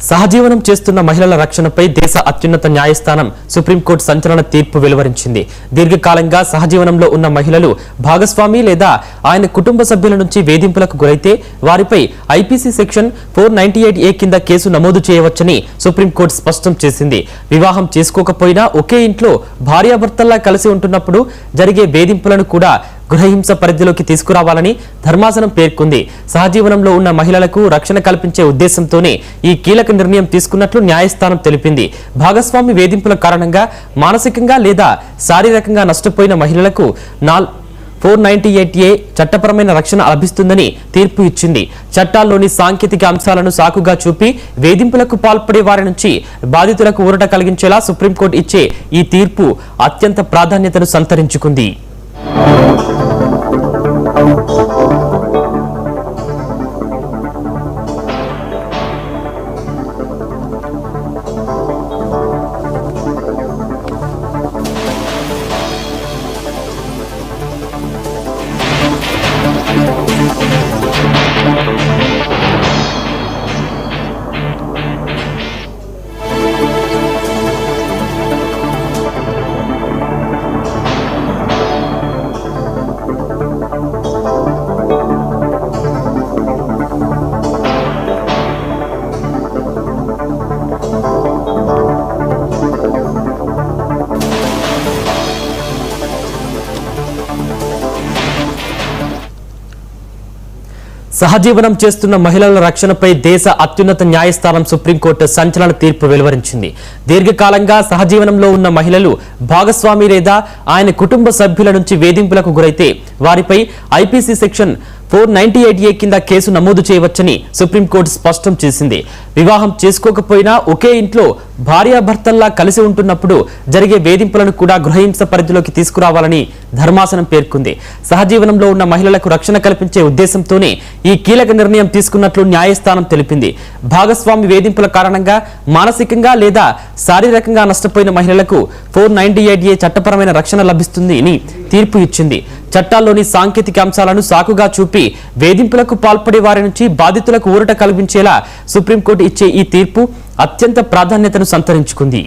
సహజీవనం చేస్తున్న మహిళల రక్షణపై దేశ అత్యున్నత న్యాయస్థానం సుప్రీంకోర్టు సంచలన తీర్పు వెలువరించింది. దీర్ఘకాలంగా సహజీవనంలో ఉన్న మహిళలు భాగస్వామి లేదా ఆయన కుటుంబ సభ్యుల నుంచి వేధింపులకు గురైతే వారిపై ఐపీసీ సెక్షన్ 498A కింద కేసు నమోదు చేయవచ్చని సుప్రీంకోర్టు స్పష్టం చేసింది. వివాహం చేసుకోకపోయినా ఒకే ఇంట్లో భార్యాభర్తల్లా కలిసి ఉంటున్నప్పుడు జరిగే వేధింపులను కూడా గృహహింస పరిధిలోకి తీసుకురావాలని ధర్మాసనం పేర్కొంది. సహజీవనంలో ఉన్న మహిళలకు రక్షణ కల్పించే ఉద్దేశంతోనే ఈ కీలక నిర్ణయం తీసుకున్నట్లు న్యాయస్థానం తెలిపింది. భాగస్వామి వేధింపుల కారణంగా మానసికంగా లేదా శారీరకంగా నష్టపోయిన మహిళలకు 498A చట్టపరమైన రక్షణ లభిస్తుందని తీర్పు ఇచ్చింది. చట్టాల్లోని సాంకేతిక అంశాలను సాకుగా చూపి వేధింపులకు పాల్పడే వారి నుంచి బాధితులకు ఊరట కలిగించేలా సుప్రీంకోర్టు ఇచ్చే ఈ తీర్పు అత్యంత ప్రాధాన్యతను సంతరించుకుంది. సహజీవనం చేస్తున్న మహిళల రక్షణపై దేశ అత్యున్నత న్యాయస్థానం సుప్రీంకోర్టు సంచలన తీర్పు వెలువరించింది. దీర్ఘకాలంగా సహజీవనంలో ఉన్న మహిళలు భాగస్వామి లేదా ఆయన కుటుంబ సభ్యుల నుంచి వేధింపులకు గురైతే వారిపై ఐపీసీ సెక్షన్ 498A కింద కేసు నమోదు చేయవచ్చని సుప్రీంకోర్టు స్పష్టం చేసింది. వివాహం చేసుకోకపోయినా ఒకే ఇంట్లో భార్యాభర్తల్లా కలిసి ఉంటున్నప్పుడు జరిగే వేధింపులను కూడా గృహహింస పరిధిలోకి తీసుకురావాలని ధర్మాసనం పేర్కొంది. సహజీవనంలో ఉన్న మహిళలకు రక్షణ కల్పించే ఉద్దేశంతోనే ఈ కీలక నిర్ణయం తీసుకున్నట్లు న్యాయస్థానం తెలిపింది. భాగస్వామి వేధింపుల కారణంగా మానసికంగా లేదా శారీరకంగా నష్టపోయిన మహిళలకు 498A చట్టపరమైన రక్షణ లభిస్తుంది అని తీర్పు ఇచ్చింది. చట్టాల్లోని సాంకేతిక అంశాలను సాకుగా చూపి వేధింపులకు పాల్పడే వారి నుంచి బాధితులకు ఊరట కల్పించేలా సుప్రీంకోర్టు ఇచ్చే ఈ తీర్పు అత్యంత ప్రాధాన్యతను సంతరించుకుంది.